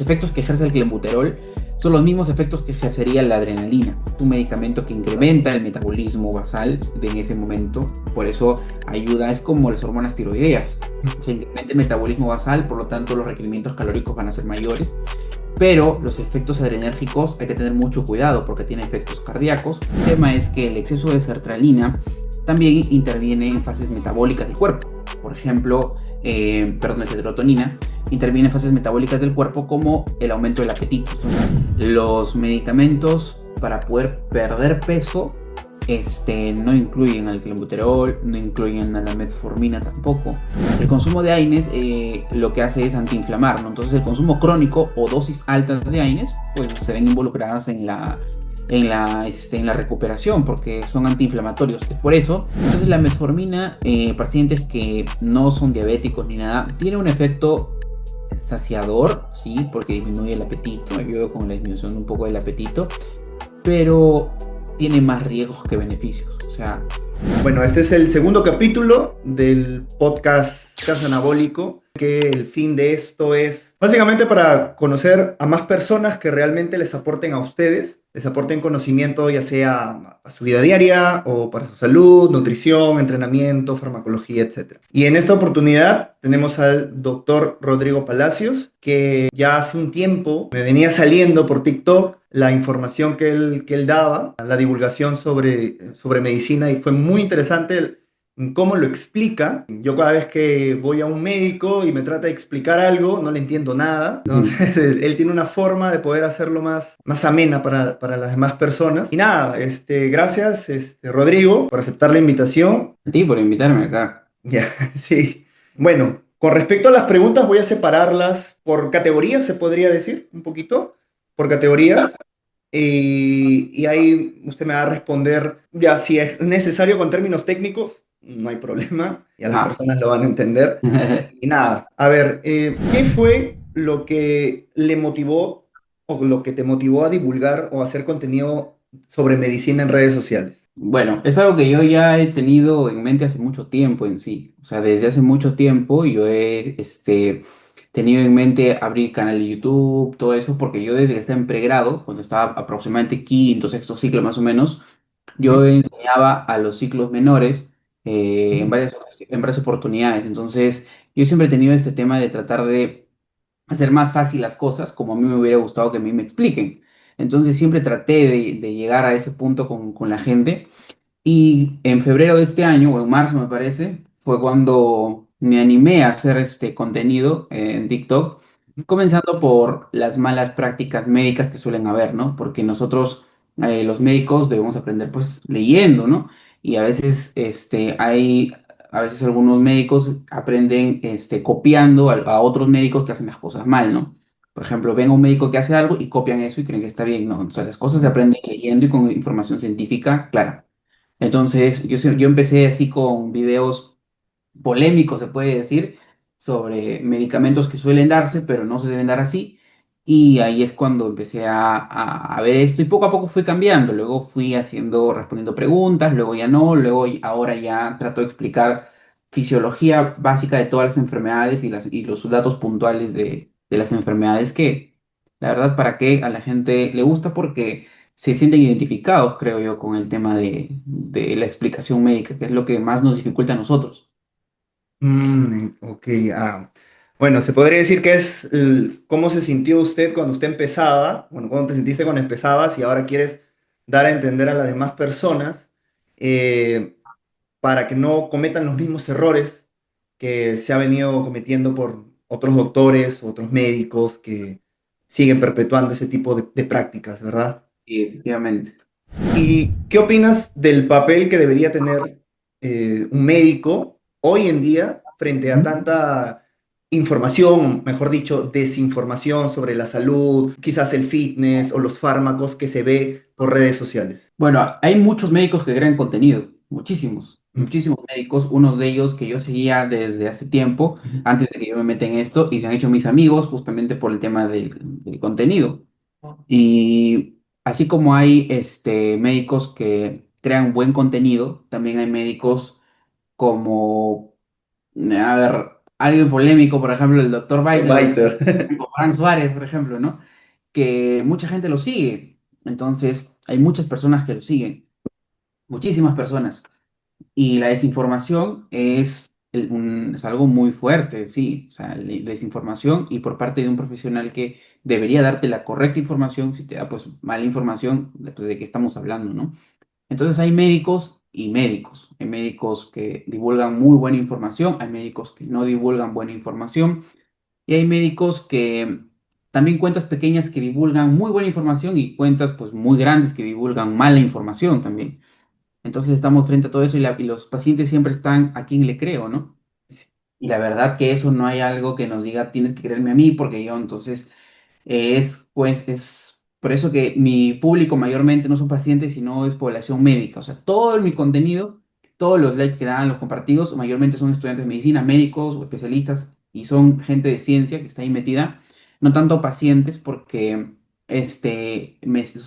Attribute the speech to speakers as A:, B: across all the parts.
A: efectos que ejerce el clenbuterol son los mismos efectos que ejercería la adrenalina, un medicamento que incrementa el metabolismo basal en ese momento, por eso ayuda, es como las hormonas tiroideas, se incrementa el metabolismo basal, por lo tanto los requerimientos calóricos van a ser mayores, pero los efectos adrenérgicos hay que tener mucho cuidado porque tiene efectos cardíacos. El tema es que el exceso de sertralina también interviene en fases metabólicas del cuerpo. Por ejemplo, perdón, de serotonina, interviene en fases metabólicas del cuerpo como el aumento del apetito. Los medicamentos para poder perder peso no incluyen al clenbuterol, no incluyen a la metformina tampoco. El consumo de AINES lo que hace es antiinflamar, ¿no? Entonces el consumo crónico o dosis altas de AINES pues se ven involucradas en la recuperación porque son antiinflamatorios. Es por eso, entonces la metformina, pacientes que no son diabéticos ni nada, tiene un efecto saciador, sí, porque disminuye el apetito, ayuda con la disminución un poco del apetito, pero tiene más riesgos que beneficios. O sea,
B: Bueno, este es el segundo capítulo del podcast Casa Anabólico, que el fin de esto es básicamente para conocer a más personas que realmente les aporten a ustedes, les aporten conocimiento ya sea a su vida diaria o para su salud, nutrición, entrenamiento, farmacología, etc. Y en esta oportunidad tenemos al doctor Rodrigo Palacios, que ya hace un tiempo me venía saliendo por TikTok la información que él daba, la divulgación sobre medicina, y fue muy interesante cómo lo explica. Yo cada vez que voy a un médico y me trata de explicar algo, no le entiendo nada. Entonces, él tiene una forma de poder hacerlo más amena para las demás personas. Y nada, gracias, Rodrigo, por aceptar la invitación.
A: a ti por invitarme acá.
B: Ya, sí. Bueno, con respecto a las preguntas, voy a separarlas por categorías, se podría decir, un poquito, por categorías. Y ahí usted me va a responder, ya si es necesario con términos técnicos, no hay problema, ya las
A: Ah.
B: personas lo van a entender. Y nada, a ver, ¿qué fue lo que le motivó o lo que te motivó a divulgar o hacer contenido sobre medicina en redes sociales?
A: Bueno, es algo que yo ya he tenido en mente hace mucho tiempo en sí. O sea, desde hace mucho tiempo yo he tenido en mente abrir canal de YouTube, todo eso, porque yo desde que estaba en pregrado, cuando estaba aproximadamente quinto, sexto ciclo más o menos, yo
B: Ujú,
A: enseñaba a los ciclos menores en
B: ujú,
A: varias oportunidades. Entonces, yo siempre he tenido este tema de tratar de hacer más fácil las cosas como a mí me hubiera gustado que a mí me expliquen. Entonces, siempre traté de llegar a ese punto con la gente. Y en febrero de este año, o en marzo me parece, fue cuando me animé a hacer este contenido en TikTok, comenzando por las malas prácticas médicas que suelen haber, ¿no? Porque nosotros, los médicos, debemos aprender pues leyendo, ¿no? Y a veces, a veces algunos médicos aprenden copiando a otros médicos que hacen las cosas mal, ¿no? Por ejemplo, ven a un médico que hace algo y copian eso y creen que está bien, ¿no? O sea, las cosas se aprenden leyendo y con información científica clara. Entonces, yo empecé así con videos polémicos, se puede decir, sobre medicamentos que suelen darse, pero no se deben dar así. Y ahí es cuando empecé a ver esto y poco a poco fui cambiando. Luego fui respondiendo preguntas, luego ya no, ahora ya trato de explicar fisiología básica de todas las enfermedades y los datos puntuales de las enfermedades que, la verdad, para qué a la gente le gusta porque se sienten identificados, creo yo, con el tema de la explicación médica, que es lo que más nos dificulta a nosotros.
B: Ok, bueno, se podría decir que es cómo se sintió usted cuando usted empezaba, bueno, cómo te sentiste cuando empezabas y ahora quieres dar a entender a las demás personas eh, para que no cometan los mismos errores que se ha venido cometiendo por otros doctores, otros médicos que siguen perpetuando ese tipo de prácticas, ¿verdad?
A: Sí, efectivamente.
B: ¿Y qué opinas del papel que debería tener un médico hoy en día frente a tanta información, mejor dicho, desinformación sobre la salud, quizás el fitness o los fármacos que se ve por redes sociales?
A: Bueno, hay muchos médicos que crean contenido, muchísimos,
B: Mm,
A: muchísimos médicos, unos de ellos que yo seguía desde hace tiempo,
B: ujú,
A: antes de que yo me meta en esto, y se han hecho mis amigos justamente por el tema del contenido. Y así como hay médicos que crean buen contenido, también hay médicos como, a ver, alguien polémico, por ejemplo, el doctor Biter
B: Biter.
A: o Frank Suárez, por ejemplo, ¿no? Que mucha gente lo sigue. Entonces, hay muchas personas que lo siguen, muchísimas personas. Y la desinformación es, es algo muy fuerte, sí. O sea, la desinformación y por parte de un profesional que debería darte la correcta información, si te da pues mala información, pues, de qué estamos hablando, ¿no? Entonces hay médicos y médicos. Hay médicos que divulgan muy buena información, hay médicos que no divulgan buena información y hay médicos que también cuentas pequeñas que divulgan muy buena información y cuentas pues muy grandes que divulgan mala información también. Entonces estamos frente a todo eso y los pacientes siempre están a quién le creo, ¿no? Y la verdad que eso no hay algo que nos diga tienes que creerme a mí porque yo entonces es por eso que mi público mayormente no son pacientes, sino es población médica. O sea, todo mi contenido, todos los likes que dan, los compartidos, mayormente son estudiantes de medicina, médicos o especialistas, y son gente de ciencia que está ahí metida, no tanto pacientes, porque los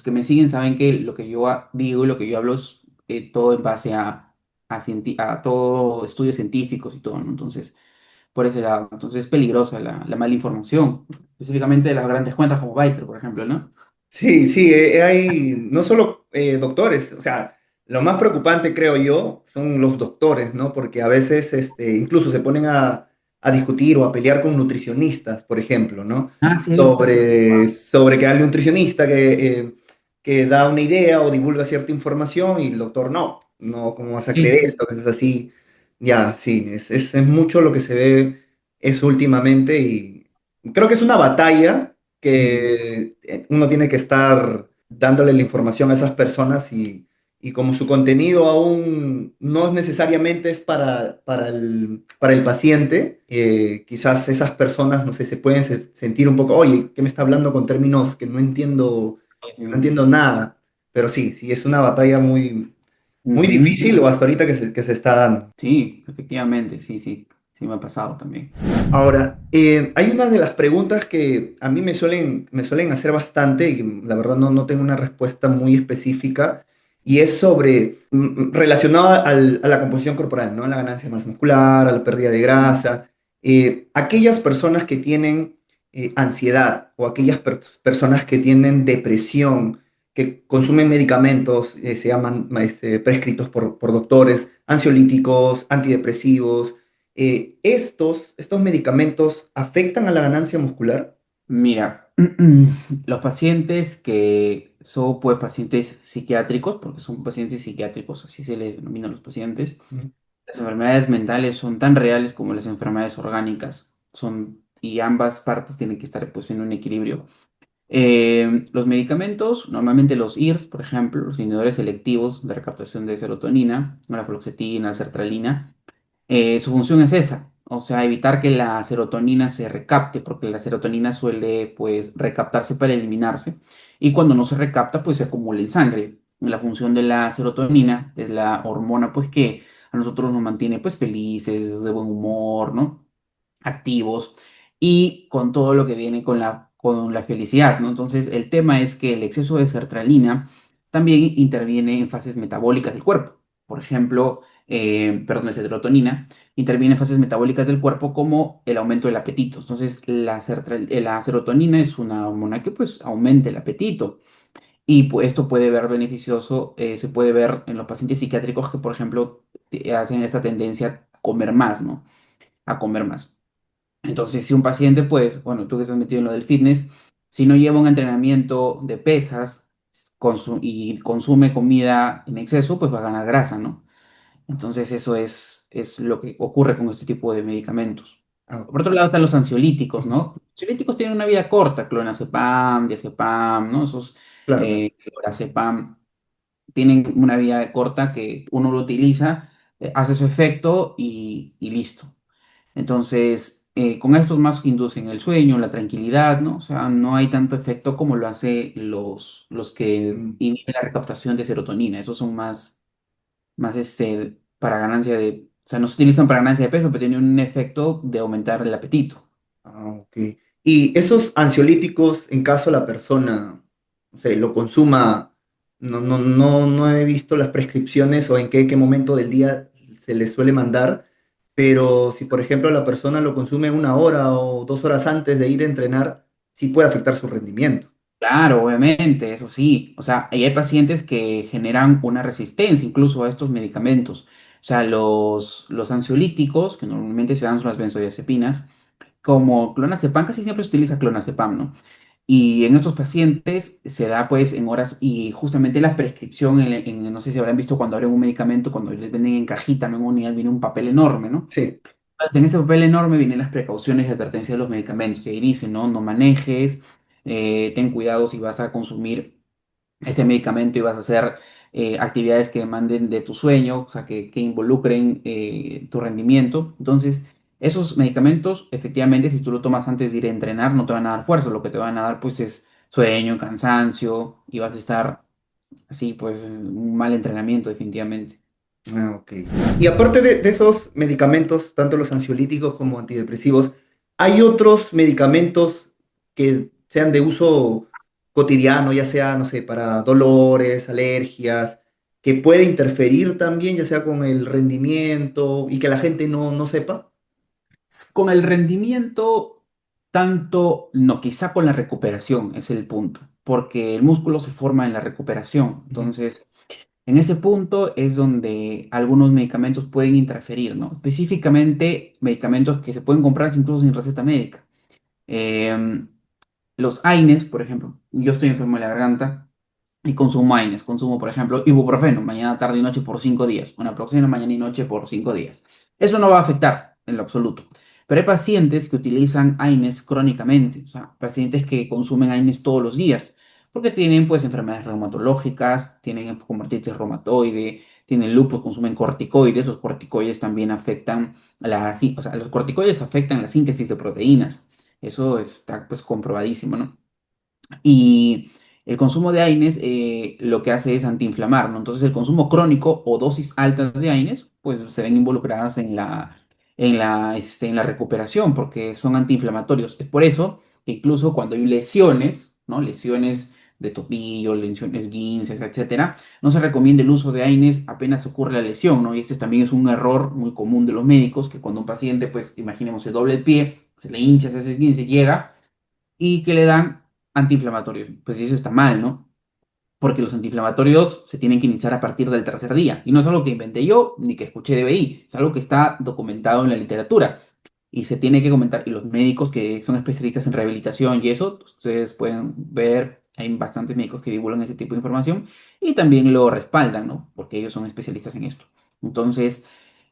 A: que me siguen saben que lo que yo digo y lo que yo hablo es todo en base a todo estudios científicos y todo, ¿no? Entonces por ese lado. Entonces es peligrosa la mala información, específicamente de las grandes cuentas como Byter, por ejemplo, ¿no?
B: Sí, sí, hay no solo doctores, o sea, lo más preocupante creo yo son los doctores, ¿no? Porque a veces incluso se ponen a discutir o a pelear con nutricionistas, por ejemplo, ¿no?
A: Ah, sí, he visto eso.
B: Sobre que hay un nutricionista que da una idea o divulga cierta información y el doctor no, ¿cómo vas a
A: Sí,
B: creer
A: sí.
B: esto? Que es así. Ya, sí, es mucho lo que se ve eso últimamente y creo que es una batalla
A: Mm,
B: que uno tiene que estar dándole la información a esas personas y como su contenido aún no necesariamente es para el paciente, quizás esas personas, no sé, se pueden sentir un poco, oye, ¿qué me está hablando con términos que no
A: sí.
B: entiendo nada? Pero sí, sí, es una batalla muy, muy difícil
A: Ujú.
B: o hasta ahorita que se está dando.
A: Sí, efectivamente, sí, sí, sí me ha pasado también.
B: Ahora, hay una de las preguntas que a mí me suelen hacer bastante y la verdad no tengo una respuesta muy específica y es sobre relacionada a la composición corporal, ¿no? A la ganancia de masa muscular, a la pérdida de grasa. Aquellas personas que tienen ansiedad o aquellas personas que tienen depresión, que consumen medicamentos, se llaman prescritos por doctores, ansiolíticos, antidepresivos estos medicamentos afectan a la ganancia muscular.
A: Mira, los pacientes que son pues pacientes psiquiátricos, porque son pacientes psiquiátricos, así se les denomina a los pacientes,
B: Mm.
A: las enfermedades mentales son tan reales como las enfermedades orgánicas, y ambas partes tienen que estar pues en un equilibrio. Los medicamentos, normalmente los IRS, por ejemplo, los inhibidores selectivos de recaptación de serotonina, la fluoxetina, la sertralina, su función es esa, o sea, evitar que la serotonina se recapte, porque la serotonina suele, pues, recaptarse para eliminarse, y cuando no se recapta, pues, se acumula en sangre. La función de la serotonina es la hormona, pues, que a nosotros nos mantiene, pues, felices, de buen humor, ¿no? Activos y con todo lo que viene con la felicidad, ¿no? Entonces, el tema es que el exceso de sertralina también interviene en fases metabólicas del cuerpo. Por ejemplo, perdón, de serotonina interviene en fases metabólicas del cuerpo como el aumento del apetito. Entonces, la serotonina es una hormona que pues aumenta el apetito y pues, esto puede ver beneficioso, se puede ver en los pacientes psiquiátricos que, por ejemplo, hacen esta tendencia a comer más, ¿no? A comer más. Entonces, si un paciente, pues, bueno, tú que estás metido en lo del fitness, si no lleva un entrenamiento de pesas y consume comida en exceso, pues va a ganar grasa, ¿no? Entonces, eso es lo que ocurre con este tipo de medicamentos.
B: Ah,
A: Por otro lado están los ansiolíticos,
B: ujú,
A: ¿no? Los ansiolíticos tienen una vida corta, clonazepam, diazepam, ¿no? Esos,
B: claro.
A: lorazepam, tienen una vida corta que uno lo utiliza, hace su efecto y listo. Entonces, con estos más que inducen el sueño, la tranquilidad, ¿no? O sea, no hay tanto efecto como lo hace los que
B: Mm.
A: inhiben la recaptación de serotonina. Esos son más para ganancia o sea, no se utilizan para ganancia de peso, pero tienen un efecto de aumentar el apetito.
B: Ah, ok. Y esos ansiolíticos, en caso la persona, no sé, lo consuma, no he visto las prescripciones o en qué momento del día se les suele mandar, pero si por ejemplo la persona lo consume 1 hora o 2 horas antes de ir a entrenar, sí puede afectar su rendimiento.
A: Claro, obviamente, eso sí. O sea, y hay pacientes que generan una resistencia incluso a estos medicamentos. O sea, los ansiolíticos, que normalmente se dan son las benzodiazepinas, como clonazepam, casi siempre se utiliza clonazepam, ¿no? Y en estos pacientes se da pues en horas y justamente la prescripción, no sé si habrán visto cuando abren un medicamento, cuando les venden en cajita, no en unidad, viene un papel enorme, ¿no?
B: Sí.
A: Entonces, en ese papel enorme vienen las precauciones de advertencia de los medicamentos, que ahí dicen, ¿no? No manejes, ten cuidado si vas a consumir este medicamento y vas a hacer actividades que demanden de tu sueño, o sea, que involucren tu rendimiento. Entonces, esos medicamentos, efectivamente, si tú lo tomas antes de ir a entrenar, no te van a dar fuerza, lo que te van a dar, pues, es sueño, cansancio, y vas a estar así, pues, un mal entrenamiento, definitivamente.
B: Ah, ok. Y aparte de esos medicamentos, tanto los ansiolíticos como antidepresivos, ¿hay otros medicamentos que sean de uso cotidiano, ya sea, no sé, para dolores, alergias, que puede interferir también, ya sea con el rendimiento y que la gente no sepa?
A: Con el rendimiento, tanto, no, quizá con la recuperación es el punto, porque el músculo se forma en la recuperación.
B: Ujú.
A: Entonces, en ese punto es donde algunos medicamentos pueden interferir, ¿no? Específicamente, medicamentos que se pueden comprar incluso sin receta médica. Em, los AINES, por ejemplo, yo estoy enfermo de la garganta y consumo AINES, consumo, por ejemplo, ibuprofeno, mañana, tarde y noche por 5 días, una próxima mañana y noche por 5 días. Eso no va a afectar en lo absoluto. Pero hay pacientes que utilizan AINES crónicamente, o sea, pacientes que consumen AINES todos los días, porque tienen pues enfermedades reumatológicas, tienen como artritis reumatoide, tienen lupus, consumen corticoides, los corticoides también afectan o sea, los corticoides afectan la síntesis de proteínas. Eso está pues comprobadísimo, ¿no? Y el consumo de AINES lo que hace es antiinflamar, ¿no? Entonces el consumo crónico o dosis altas de AINES pues se ven involucradas en la recuperación porque son antiinflamatorios. Es por eso que incluso cuando hay lesiones, ¿no? Lesiones de tobillo, lesiones guinces, etcétera, no se recomienda el uso de AINES apenas ocurre la lesión, ¿no? Y este también es un error muy común de los médicos, que cuando un paciente, pues imaginemos, se doble el pie, se le hincha ese esguince, llega y que le dan antiinflamatorios. Pues eso está mal, ¿no? Porque los antiinflamatorios se tienen que iniciar a partir del tercer día. Y no es algo que inventé yo ni que escuché de BI, es algo que está documentado en la literatura. Y se tiene que comentar, y los médicos que son especialistas en rehabilitación y eso, ustedes pueden ver, hay bastantes médicos que divulgan ese tipo de información y también lo respaldan, ¿no? Porque ellos son especialistas en esto. Entonces,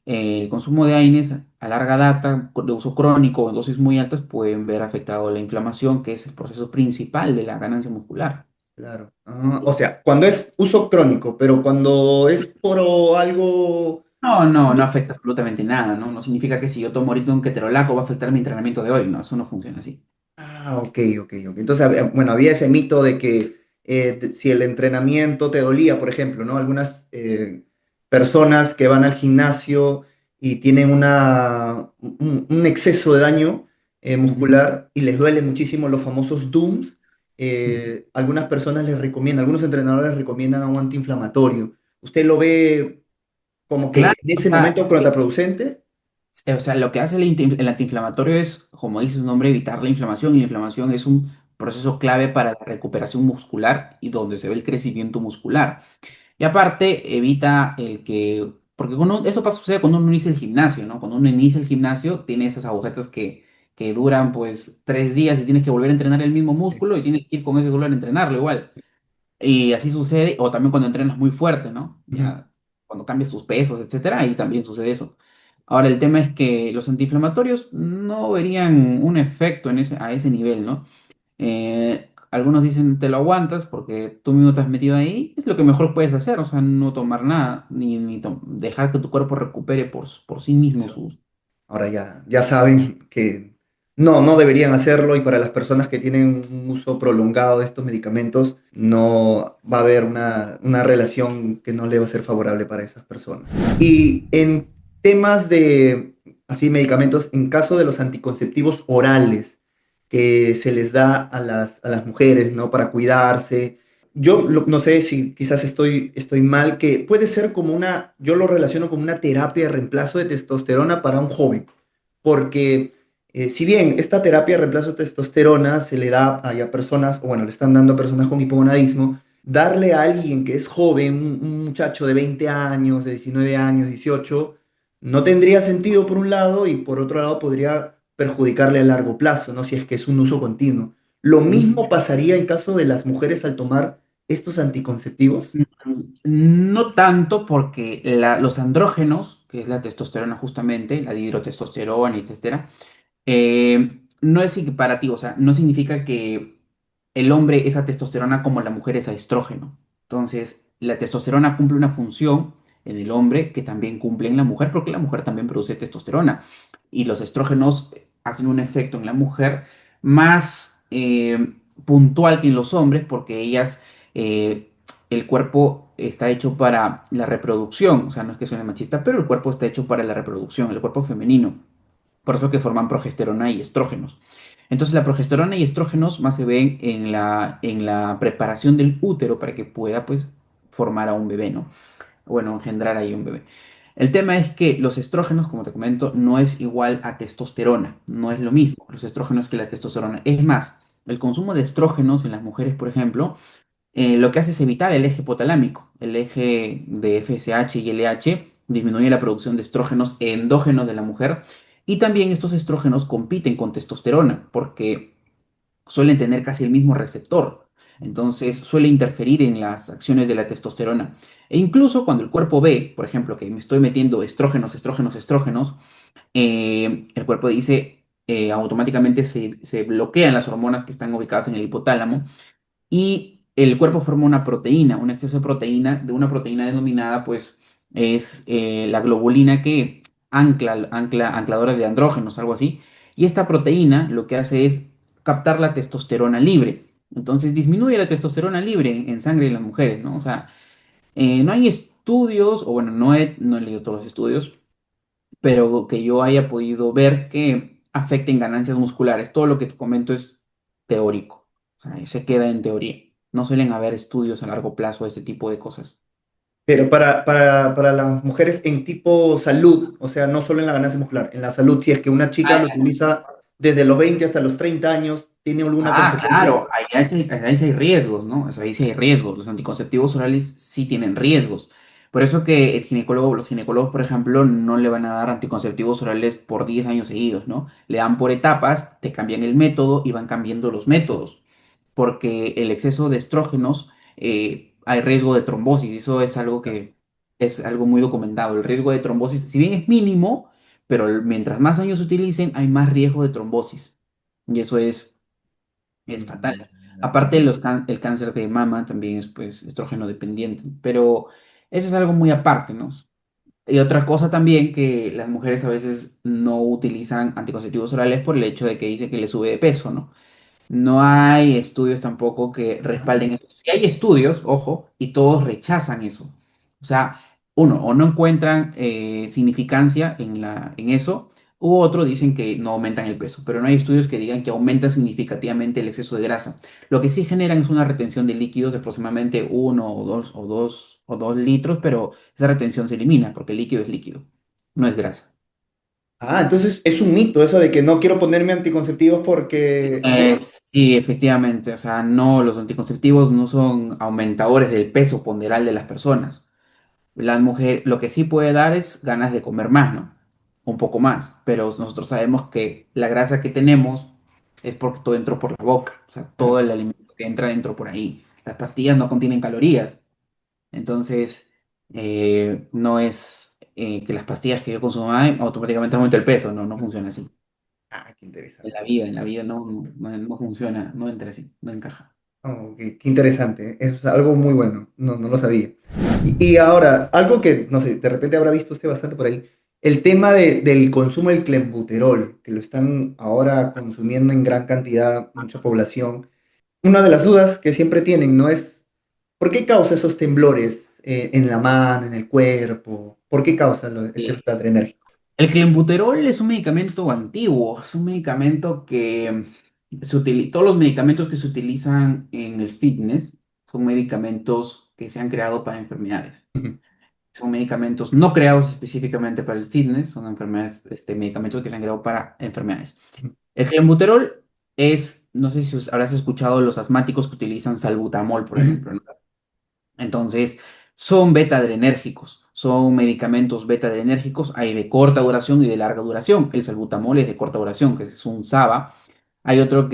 A: el consumo de AINES a larga data, de uso crónico o en dosis muy altas, pueden ver afectado la inflamación, que es el proceso principal de la ganancia muscular.
B: Claro. Ah, o sea, cuando es uso crónico, pero cuando es por algo...
A: No, no, no afecta absolutamente nada, ¿no? No significa que si yo tomo ahorita un ketorolaco va a afectar mi entrenamiento de hoy, no, eso no funciona así.
B: Ah, ok, ok, ok. Entonces, bueno, había ese mito de que si el entrenamiento te dolía, por ejemplo, ¿no? Algunas personas que van al gimnasio y tienen un exceso de daño
A: Ujú,
B: muscular y les duele muchísimo los famosos DOOMS,
A: ujú.
B: algunas personas les recomiendan, algunos entrenadores les recomiendan a un antiinflamatorio. ¿Usted lo ve como que
A: Claro,
B: en
A: o
B: ese
A: sea,
B: momento contraproducente?
A: lo que hace el antiinflamatorio es, como dice su nombre, evitar la inflamación, y la inflamación es un proceso clave para la recuperación muscular y donde se ve el crecimiento muscular. Y aparte, evita el que, porque eso pasa, sucede cuando uno inicia el gimnasio, ¿no? Cuando uno inicia el gimnasio, tiene esas agujetas que duran pues 3 días y tienes que volver a entrenar el mismo
B: Sí.
A: músculo y tienes que ir con ese dolor a entrenarlo igual. Y así sucede, o también cuando entrenas muy fuerte, ¿no?
B: Ujú.
A: Ya cuando cambias tus pesos, etcétera, ahí también sucede eso. Ahora, el tema es que los antiinflamatorios no verían un efecto a ese nivel, ¿no? Algunos dicen te lo aguantas porque tú mismo te has metido ahí, es lo que mejor puedes hacer, o sea, no tomar nada, ni dejar que tu cuerpo recupere por sí mismo
B: Eso.
A: sus...
B: Ahora ya saben que no deberían hacerlo y para las personas que tienen un uso prolongado de estos medicamentos, no va a haber una relación que no le va a ser favorable para esas personas. Y en temas de, así, medicamentos, en caso de los anticonceptivos orales que se les da a las mujeres, ¿no? Para cuidarse, no sé si quizás estoy mal, que puede ser como yo lo relaciono como una terapia de reemplazo de testosterona para un joven, porque si bien esta terapia de reemplazo de testosterona se le da a personas, o bueno, le están dando a personas con hipogonadismo, darle a alguien que es joven, un muchacho de 20 años, de 19 años, 18, no tendría sentido por un lado y por otro lado podría perjudicarle a largo plazo, ¿no? Si es que es un uso continuo. Lo mismo pasaría en caso de las mujeres al tomar estos anticonceptivos.
A: No tanto porque los andrógenos, que es la testosterona justamente, la dihidrotestosterona y etcétera, no es equiparativo, o sea, no significa que el hombre es a testosterona como la mujer es a estrógeno. Entonces, la testosterona cumple una función en el hombre que también cumple en la mujer, porque la mujer también produce testosterona. Y los estrógenos hacen un efecto en la mujer más puntual que en los hombres, porque eh, el cuerpo está hecho para la reproducción, o sea, no es que suene machista, pero el cuerpo está hecho para la reproducción, el cuerpo femenino. Por eso que forman progesterona y estrógenos. Entonces la progesterona y estrógenos más se ven en la preparación del útero para que pueda pues formar a un bebé, ¿no? Bueno, engendrar ahí un bebé. El tema es que los estrógenos, como te comento, no es igual a testosterona, no es lo mismo los estrógenos que la testosterona. Es más, el consumo de estrógenos en las mujeres, por ejemplo, lo que hace es evitar el eje hipotalámico, el eje de FSH y LH, disminuye la producción de estrógenos endógenos de la mujer y también estos estrógenos compiten con testosterona porque suelen tener casi el mismo receptor. Entonces suele interferir en las acciones de la testosterona. E incluso cuando el cuerpo ve, por ejemplo, que me estoy metiendo estrógenos, estrógenos, estrógenos, el cuerpo dice, automáticamente se bloquean las hormonas que están ubicadas en el hipotálamo y el cuerpo forma una proteína, un exceso de proteína, de una proteína denominada, pues, es la globulina que ancladora de andrógenos, algo así. Y esta proteína lo que hace es captar la testosterona libre. Entonces disminuye la testosterona libre en sangre de las mujeres, ¿no? O sea, no hay estudios, o bueno, no he leído todos los estudios, pero que yo haya podido ver que afecten ganancias musculares. Todo lo que te comento es teórico, o sea, se queda en teoría. No suelen haber estudios a largo plazo de este tipo de cosas.
B: Pero para las mujeres en tipo salud, o sea, no solo en la ganancia muscular, en la salud, si es que una chica lo utiliza desde los 20 hasta los 30 años, ¿tiene alguna
A: Ah,
B: consecuencia?
A: claro, ahí sí hay riesgos, ¿no? O sea, ahí sí hay riesgos. Los anticonceptivos orales sí tienen riesgos. Por eso que los ginecólogos, por ejemplo, no le van a dar anticonceptivos orales por 10 años seguidos, ¿no? Le dan por etapas, te cambian el método y van cambiando los métodos. Porque el exceso de estrógenos, hay riesgo de trombosis. Eso es algo que es algo muy documentado. El riesgo de trombosis, si bien es mínimo, pero mientras más años se utilicen, hay más riesgo de trombosis. Y eso es fatal. Aparte,
B: Mm.
A: el cáncer de mama también es pues estrógeno dependiente, pero eso es algo muy aparte, ¿no? Y otra cosa también que las mujeres a veces no utilizan anticonceptivos orales por el hecho de que dice que le sube de peso, ¿no? No hay estudios tampoco que respalden eso. Si hay estudios, ojo, y todos rechazan eso. O sea, uno, o no encuentran significancia en eso, u otro dicen que no aumentan el peso, pero no hay estudios que digan que aumenta significativamente el exceso de grasa. Lo que sí generan es una retención de líquidos de aproximadamente 1 o 2 litros, pero esa retención se elimina porque el líquido es líquido, no es grasa.
B: Ah, entonces es un mito eso de que no quiero ponerme anticonceptivos porque...
A: Sí, efectivamente. O sea, no, los anticonceptivos no son aumentadores del peso ponderal de las personas. La mujer lo que sí puede dar es ganas de comer más, ¿no? Un poco más. Pero nosotros sabemos que la grasa que tenemos es porque todo entró por la boca. O sea, todo el alimento que entra dentro por ahí. Las pastillas no contienen calorías. Entonces, no es que las pastillas que yo consumo automáticamente aumenta el peso. No, no funciona así.
B: Ah, qué interesante.
A: En la vida no funciona, no entra así, no encaja.
B: Oh, qué interesante, es algo muy bueno, no lo sabía. Y ahora, algo que, no sé, de repente habrá visto usted bastante por ahí, el tema del consumo del clenbuterol, que lo están ahora consumiendo en gran cantidad, mucha población. Una de las dudas que siempre tienen, ¿no? Es, ¿por qué causa esos temblores en la mano, en el cuerpo? ¿Por qué causa este
A: Sí.
B: desastre enérgico?
A: El clenbuterol es un medicamento antiguo, es un medicamento que todos los medicamentos que se utilizan en el fitness son medicamentos que se han creado para enfermedades.
B: Ujú,
A: Son medicamentos no creados específicamente para el fitness, son enfermedades, medicamentos que se han creado para enfermedades.
B: ujú,
A: El clenbuterol es, no sé si habrás escuchado los asmáticos que utilizan salbutamol, por
B: ujú,
A: ejemplo, ¿no? Entonces, son beta-adrenérgicos, son medicamentos beta-adrenérgicos, hay de corta duración y de larga duración. El salbutamol es de corta duración, que es un SABA. Hay otros,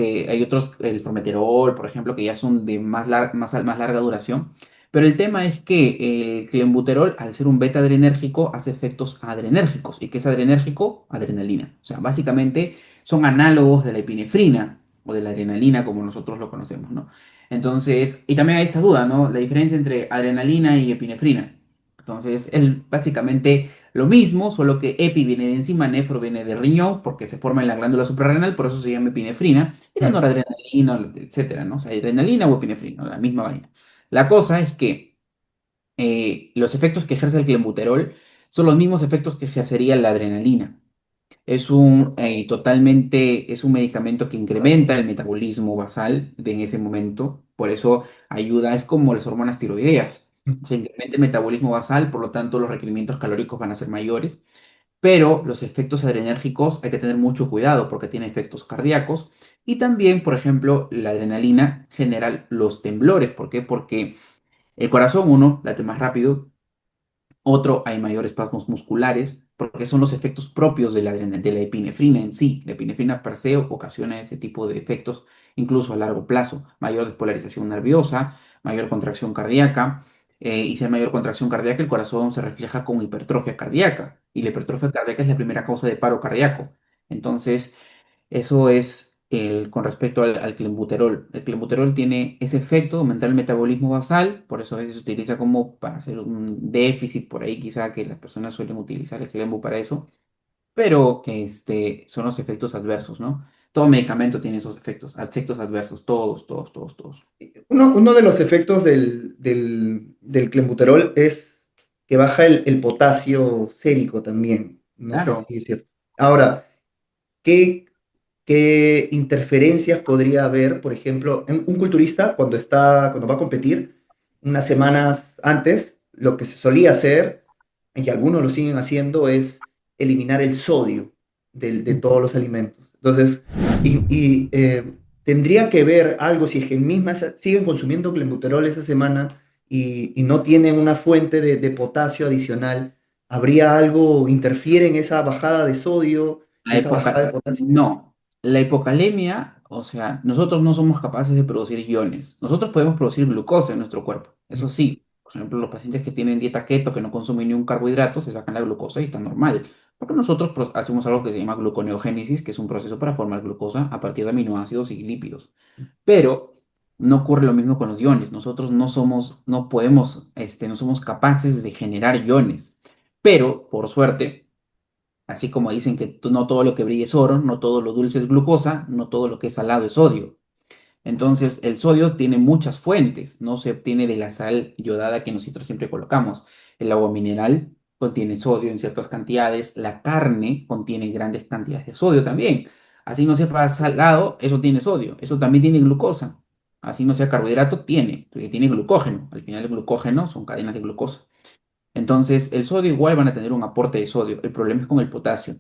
A: el formoterol, por ejemplo, que ya son de más larga duración. Pero el tema es que el clenbuterol, al ser un beta-adrenérgico, hace efectos adrenérgicos. ¿Y qué es adrenérgico? Adrenalina. O sea, básicamente son análogos de la epinefrina o de la adrenalina como nosotros lo conocemos, ¿no? Entonces, y también hay esta duda, ¿no? La diferencia entre adrenalina y epinefrina. Entonces, es básicamente lo mismo, solo que epi viene de encima, nefro viene de riñón, porque se forma en la glándula suprarrenal, por eso se llama epinefrina, y la
B: ujú.
A: noradrenalina, etcétera, ¿no? O sea, adrenalina o epinefrina, la misma vaina. La cosa es que los efectos que ejerce el clenbuterol son los mismos efectos que ejercería la adrenalina. Es un medicamento que incrementa el metabolismo basal en ese momento, por eso ayuda, es como las hormonas tiroideas. Se incrementa el metabolismo basal, por lo tanto los requerimientos calóricos van a ser mayores, pero los efectos adrenérgicos hay que tener mucho cuidado porque tiene efectos cardíacos y también, por ejemplo, la adrenalina genera los temblores. ¿Por qué? Porque el corazón, uno, late más rápido, otro, hay mayores espasmos musculares, porque son los efectos propios de la epinefrina en sí. La epinefrina per se ocasiona ese tipo de efectos, incluso a largo plazo. Mayor despolarización nerviosa, mayor contracción cardíaca, y si hay mayor contracción cardíaca, el corazón se refleja con hipertrofia cardíaca, y la hipertrofia cardíaca es la primera causa de paro cardíaco. Entonces, eso es con respecto al clenbuterol. El clenbuterol tiene ese efecto de aumentar el metabolismo basal, por eso a veces se utiliza como para hacer un déficit por ahí, quizá que las personas suelen utilizar el clenbu para eso, pero que son los efectos adversos, ¿no? Todo medicamento tiene esos efectos adversos, todos, todos, todos, todos.
B: Uno de los efectos del clenbuterol es que baja el potasio sérico también. No sé
A: Claro,
B: si es cierto. Ahora, ¿qué, qué interferencias podría haber, por ejemplo, en un culturista cuando va a competir unas semanas antes, lo que se solía hacer, y algunos lo siguen haciendo, es eliminar el sodio de todos los alimentos. Entonces, tendría que ver algo si es que siguen consumiendo clenbuterol esa semana y no tienen una fuente de potasio adicional. ¿Habría algo, interfiere en esa bajada de sodio,
A: la
B: esa bajada de
A: época,
B: potasio?
A: no. La hipocalemia, o sea, nosotros no somos capaces de producir iones. Nosotros podemos producir glucosa en nuestro cuerpo. Eso sí, por ejemplo, los pacientes que tienen dieta keto, que no consumen ni un carbohidrato, se sacan la glucosa y está normal. Porque nosotros hacemos algo que se llama gluconeogénesis, que es un proceso para formar glucosa a partir de aminoácidos y lípidos. Pero no ocurre lo mismo con los iones. Nosotros no somos, no podemos, no somos capaces de generar iones. Pero, por suerte, así como dicen que no todo lo que brilla es oro, no todo lo dulce es glucosa, no todo lo que es salado es sodio. Entonces, el sodio tiene muchas fuentes, no se obtiene de la sal yodada que nosotros siempre colocamos. El agua mineral contiene sodio en ciertas cantidades, la carne contiene grandes cantidades de sodio también. Así no sea salado, eso tiene sodio, eso también tiene glucosa. Así no sea carbohidrato, tiene, porque tiene glucógeno. Al final el glucógeno son cadenas de glucosa. Entonces, el sodio igual van a tener un aporte de sodio. El problema es con el potasio.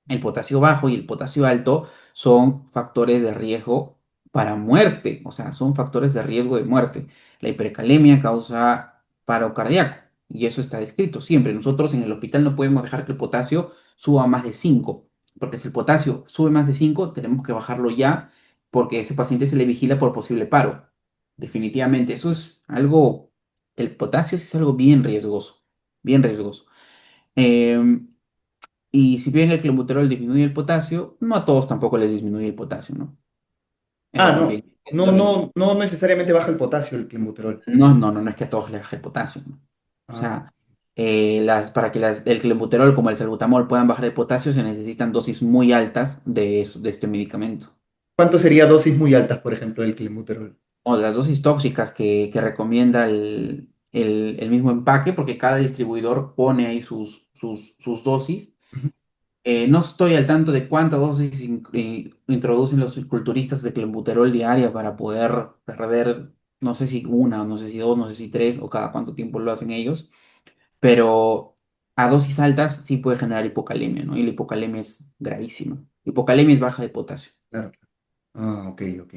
A: El potasio bajo y el potasio alto son factores de riesgo para muerte, o sea, son factores de riesgo de muerte. La hipercalemia causa paro cardíaco y eso está descrito siempre. Nosotros en el hospital no podemos dejar que el potasio suba más de 5, porque si el potasio sube más de 5, tenemos que bajarlo ya porque a ese paciente se le vigila por posible paro. Definitivamente, eso es algo, el potasio sí es algo bien riesgoso, bien riesgoso. Em, y si bien el clenbuterol disminuye el potasio, no a todos tampoco les disminuye el potasio, ¿no? Eso
B: No,
A: también, eso también.
B: no necesariamente baja el potasio el clenbuterol.
A: No es que a todos les baje el potasio, ¿no? O
B: Ah,
A: sea, para que el clenbuterol como el salbutamol puedan bajar el potasio se necesitan dosis muy altas de este medicamento.
B: ¿cuánto sería dosis muy altas, por ejemplo, del clenbuterol?
A: O las dosis tóxicas que recomienda el mismo empaque, porque cada distribuidor pone ahí sus dosis.
B: Ujú.
A: No estoy al tanto de cuántas dosis introducen los culturistas de clenbuterol diaria para poder perder. No sé si una, no sé si dos, no sé si tres, o cada cuánto tiempo lo hacen ellos, pero a dosis altas sí puede generar hipocalemia, ¿no? Y la hipocalemia es gravísima. Hipocalemia es baja de potasio.
B: Claro. Ah, ok, ok.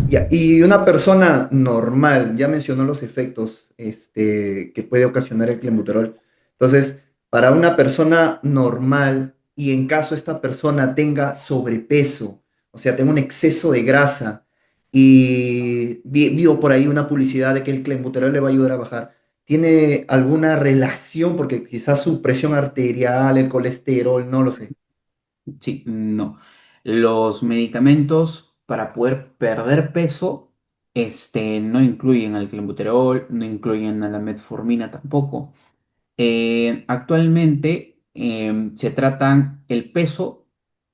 B: Ya, y una persona normal, ya mencionó los efectos que puede ocasionar el clenbuterol. Entonces, para una persona normal y en caso esta persona tenga sobrepeso, o sea, tenga un exceso de grasa y vio por ahí una publicidad de que el clenbuterol le va a ayudar a bajar, ¿tiene alguna relación? Porque quizás su presión arterial, el colesterol, no lo sé.
A: Sí, no. Los medicamentos para poder perder peso, no incluyen al clenbuterol, no incluyen a la metformina tampoco. Actualmente se tratan el peso.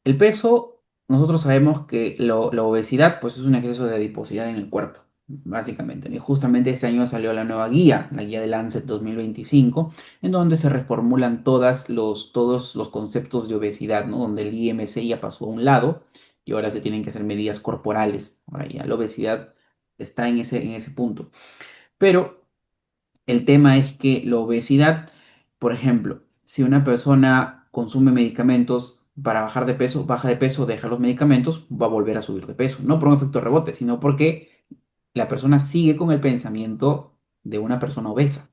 A: El peso, nosotros sabemos que la obesidad pues es un exceso de adiposidad en el cuerpo, básicamente, ¿no? Y justamente este año salió la nueva guía, la guía de Lancet 2025, en donde se reformulan todos los conceptos de obesidad, ¿no? Donde el IMC ya pasó a un lado y ahora se tienen que hacer medidas corporales. Ahora ya la obesidad está en ese punto. Pero el tema es que la obesidad, por ejemplo, si una persona consume medicamentos para bajar de peso, baja de peso, deja los medicamentos, va a volver a subir de peso. No por un efecto rebote, sino porque la persona sigue con el pensamiento de una persona obesa.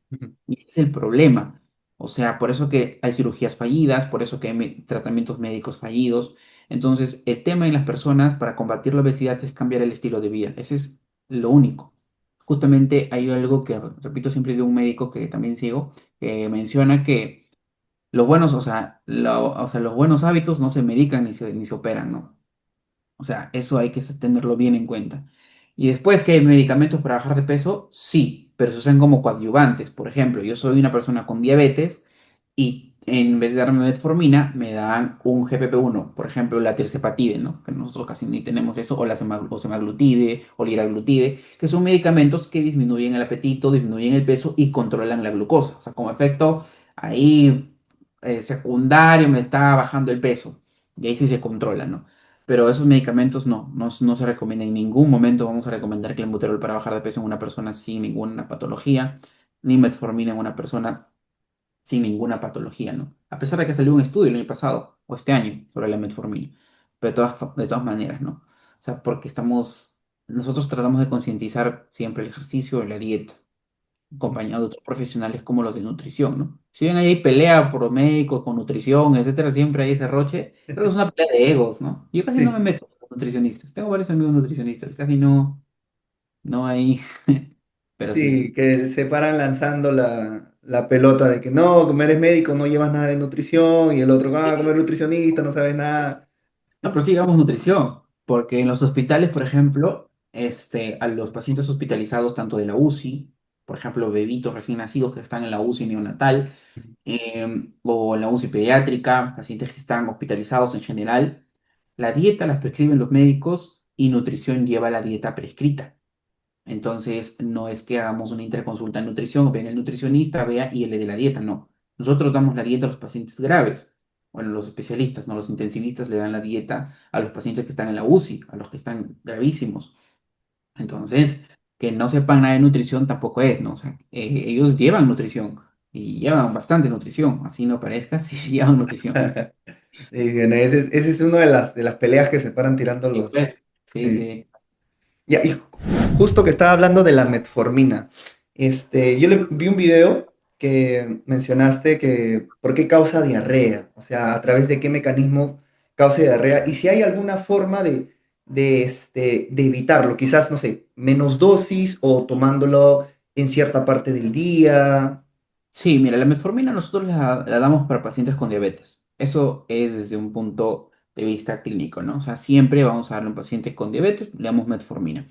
A: Y ese es el problema. O sea, por eso que hay cirugías fallidas, por eso que hay tratamientos médicos fallidos. Entonces, el tema en las personas para combatir la obesidad es cambiar el estilo de vida. Ese es lo único. Justamente hay algo que, repito siempre de un médico que también sigo, que menciona que los buenos, o sea, los buenos hábitos no se medican ni se operan, ¿no? O sea, eso hay que tenerlo bien en cuenta. Y después que hay medicamentos para bajar de peso, sí, pero se usan como coadyuvantes. Por ejemplo, yo soy una persona con diabetes y en vez de darme metformina, me dan un GPP-1, por ejemplo, la tirzepatide, ¿no? Que nosotros casi ni tenemos eso, o la o semaglutide, o liraglutide, que son medicamentos que disminuyen el apetito, disminuyen el peso y controlan la glucosa. O sea, como efecto ahí secundario me está bajando el peso. Y ahí sí se controla, ¿no? Pero esos medicamentos no se recomienda en ningún momento. Vamos a recomendar clenbuterol para bajar de peso en una persona sin ninguna patología, ni metformina en una persona sin ninguna patología, ¿no? A pesar de que salió un estudio el año pasado o este año sobre la metformina, pero de todas maneras, ¿no? O sea, porque nosotros tratamos de concientizar siempre el ejercicio y la dieta acompañado de otros profesionales como los de nutrición, ¿no? Si bien ahí hay pelea por médicos, con nutrición, etcétera, siempre hay ese roche, creo que es una pelea de egos, ¿no? Yo casi no me
B: Sí.
A: meto con nutricionistas, tengo varios amigos nutricionistas, casi no hay, pero sí.
B: Sí, que se paran lanzando la pelota de que no, como eres médico no llevas nada de nutrición y el otro, ah, como eres nutricionista no sabes nada.
A: No, pero sí digamos nutrición, porque en los hospitales, por ejemplo, a los pacientes hospitalizados, tanto de la UCI, por ejemplo, bebitos recién nacidos que están en la UCI neonatal, o en la UCI pediátrica, pacientes que están hospitalizados en general, la dieta las prescriben los médicos y nutrición lleva la dieta prescrita. Entonces, no es que hagamos una interconsulta en nutrición, ven el nutricionista, vea y él le dé la dieta, no. Nosotros damos la dieta a los pacientes graves. Bueno, los especialistas, no los intensivistas, le dan la dieta a los pacientes que están en la UCI, a los que están gravísimos. Entonces, que no sepan nada de nutrición tampoco es, ¿no? O sea, ellos llevan nutrición y llevan bastante nutrición, así no parezca, sí llevan nutrición.
B: Bueno, ese es una de las peleas que se paran tirando
A: Y
B: los
A: pues, sí,
B: médicos.
A: sí.
B: Ya, y justo que estaba hablando de la metformina, yo vi un video que mencionaste que por qué causa diarrea, o sea, a través de qué mecanismo causa diarrea y si hay alguna forma de evitarlo, quizás, no sé, menos dosis o tomándolo en cierta parte del día.
A: Sí, mira, la metformina nosotros la damos para pacientes con diabetes. Eso es desde un punto de vista clínico, ¿no? O sea, siempre vamos a darle a un paciente con diabetes, le damos metformina.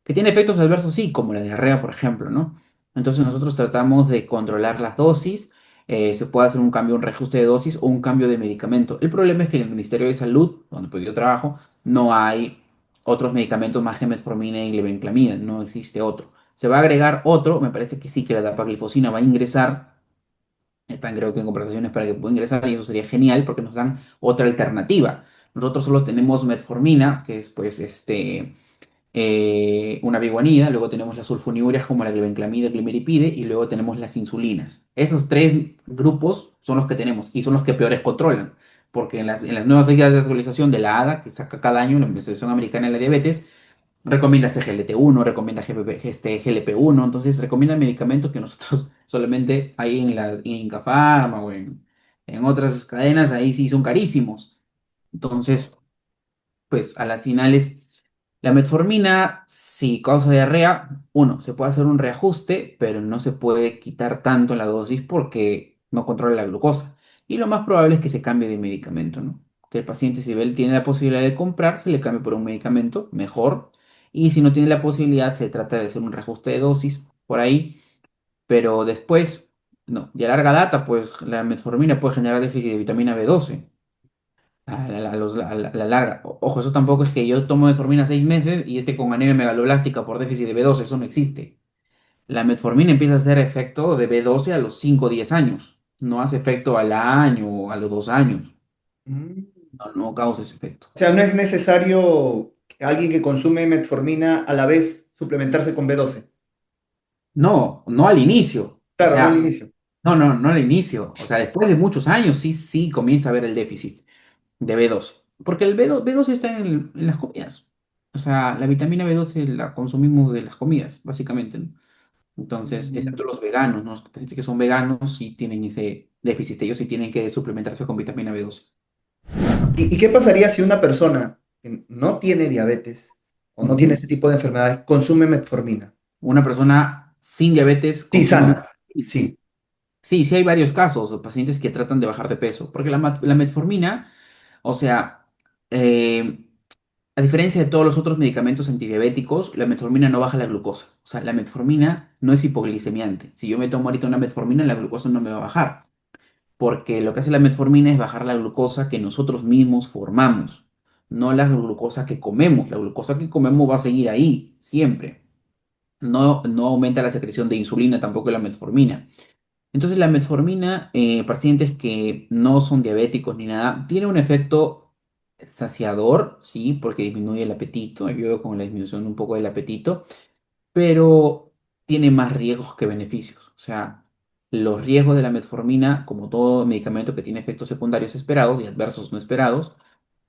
A: Que tiene efectos adversos, sí, como la diarrea, por ejemplo, ¿no? Entonces nosotros tratamos de controlar las dosis, se puede hacer un cambio, un reajuste de dosis o un cambio de medicamento. El problema es que en el Ministerio de Salud, donde pues yo trabajo, no hay otros medicamentos más que metformina y levenclamida, no existe otro. Se va a agregar otro, me parece que sí, que la dapaglifosina va a ingresar, están creo que en conversaciones para que pueda ingresar y eso sería genial porque nos dan otra alternativa. Nosotros solo tenemos metformina, que es pues una biguanida, luego tenemos las sulfonilureas como la glibenclamida, glimeripide, y luego tenemos las insulinas. Esos tres grupos son los que tenemos y son los que peores controlan, porque en las nuevas guías de actualización de la ADA, que saca cada año la Organización Americana de la Diabetes, recomienda SGLT1, recomienda GLP-1, entonces recomienda medicamentos que nosotros solamente ahí en Inca Pharma o en otras cadenas, ahí sí son carísimos. Entonces, pues a las finales, la metformina, si causa diarrea, uno, se puede hacer un reajuste, pero no se puede quitar tanto la dosis porque no controla la glucosa. Y lo más probable es que se cambie de medicamento, ¿no? Que el paciente, si él tiene la posibilidad de comprar, se le cambie por un medicamento mejor. Y si no tiene la posibilidad, se trata de hacer un reajuste de dosis por ahí. Pero después, no, y a larga data, pues la metformina puede generar déficit de vitamina B12 a la larga. Ojo, eso tampoco es que yo tomo metformina 6 meses y esté con anemia megaloblástica por déficit de B12, eso no existe. La metformina empieza a hacer efecto de B12 a los 5 o 10 años, no hace efecto al año o a los 2 años,
B: Mm.
A: no, no causa ese efecto.
B: O sea, no es necesario que alguien que consume metformina a la vez suplementarse con B12.
A: No, no al inicio, o
B: Claro, no al
A: sea,
B: inicio.
A: no, no, no al inicio, o sea, después de muchos años sí, sí comienza a haber el déficit de B12, porque el B12 está en las comidas. O sea, la vitamina B12 la consumimos de las comidas, básicamente, ¿no? Entonces,
B: Mm.
A: excepto los veganos, ¿no? Los pacientes que son veganos sí tienen ese déficit, ellos sí tienen que suplementarse con vitamina B12.
B: ¿Y qué pasaría si una persona que no tiene diabetes o no tiene
A: Ujú.
B: ese tipo de enfermedades consume metformina?
A: Una persona sin diabetes
B: Sí,
A: consume...
B: sana. Sí.
A: Sí, sí hay varios casos de pacientes que tratan de bajar de peso, porque la metformina, o sea, a diferencia de todos los otros medicamentos antidiabéticos, la metformina no baja la glucosa. O sea, la metformina no es hipoglicemiante. Si yo me tomo ahorita una metformina, la glucosa no me va a bajar, porque lo que hace la metformina es bajar la glucosa que nosotros mismos formamos, no la glucosa que comemos. La glucosa que comemos va a seguir ahí, siempre. No, no aumenta la secreción de insulina tampoco la metformina. Entonces la metformina, pacientes que no son diabéticos ni nada, tiene un efecto saciador, sí, porque disminuye el apetito, ayuda con la disminución un poco del apetito, pero tiene más riesgos que beneficios. O sea, los riesgos de la metformina, como todo medicamento que tiene efectos secundarios esperados y adversos no esperados,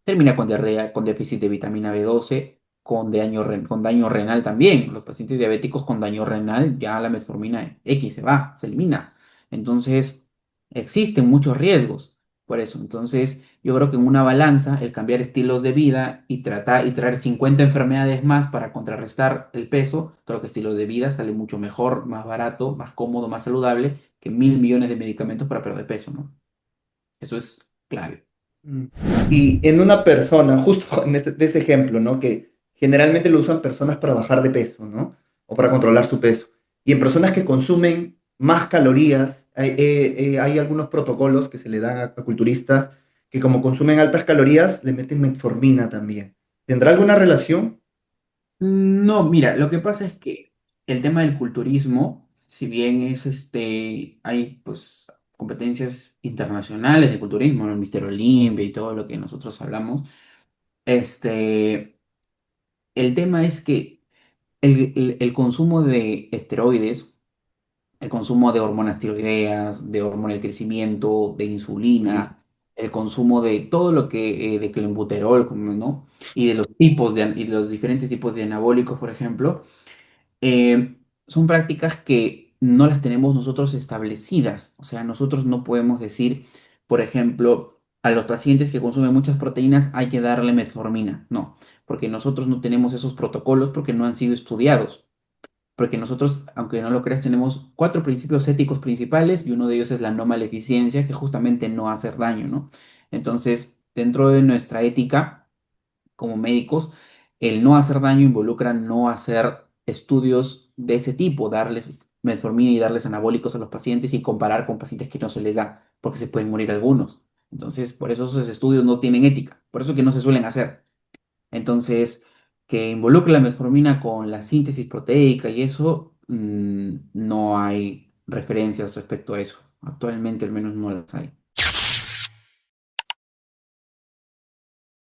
A: termina con diarrea, con déficit de vitamina B12, con daño renal también. Los pacientes diabéticos con daño renal, ya la metformina X se va, se elimina. Entonces, existen muchos riesgos por eso. Entonces, yo creo que en una balanza, el cambiar estilos de vida y tratar y traer 50 enfermedades más para contrarrestar el peso, creo que estilos de vida sale mucho mejor, más barato, más cómodo, más saludable que 1.000 millones de medicamentos para perder peso, ¿no? Eso es clave.
B: Mm. Y en una persona, justo de ese ejemplo, ¿no? Que generalmente lo usan personas para bajar de peso, ¿no? O para controlar su peso. Y en personas que consumen más calorías, hay algunos protocolos que se le dan a culturistas que como consumen altas calorías, le meten metformina también. ¿Tendrá alguna relación?
A: No, mira, lo que pasa es que el tema del culturismo, si bien hay pues competencias internacionales de culturismo, ¿no? El Mister Olympia y todo lo que nosotros hablamos, este, el tema es que el consumo de esteroides, el consumo de hormonas tiroideas, de hormona del crecimiento, de
B: Sí.
A: insulina, el consumo de todo lo que, de clenbuterol, ¿no? Y de los tipos y de los diferentes tipos de anabólicos, por ejemplo son prácticas que no las tenemos nosotros establecidas. O sea, nosotros no podemos decir, por ejemplo, a los pacientes que consumen muchas proteínas hay que darle metformina. No, porque nosotros no tenemos esos protocolos porque no han sido estudiados. Porque nosotros, aunque no lo creas, tenemos 4 principios éticos principales y uno de ellos es la no maleficencia, que justamente no hacer daño, ¿no? Entonces, dentro de nuestra ética como médicos, el no hacer daño involucra no hacer estudios de ese tipo, darles metformina y darles anabólicos a los pacientes y comparar con pacientes que no se les da, porque se pueden morir algunos. Entonces, por eso esos estudios no tienen ética, por eso que no se suelen hacer. Entonces, que involucre la metformina con la síntesis proteica y eso, no hay referencias respecto a eso. Actualmente al menos no las hay.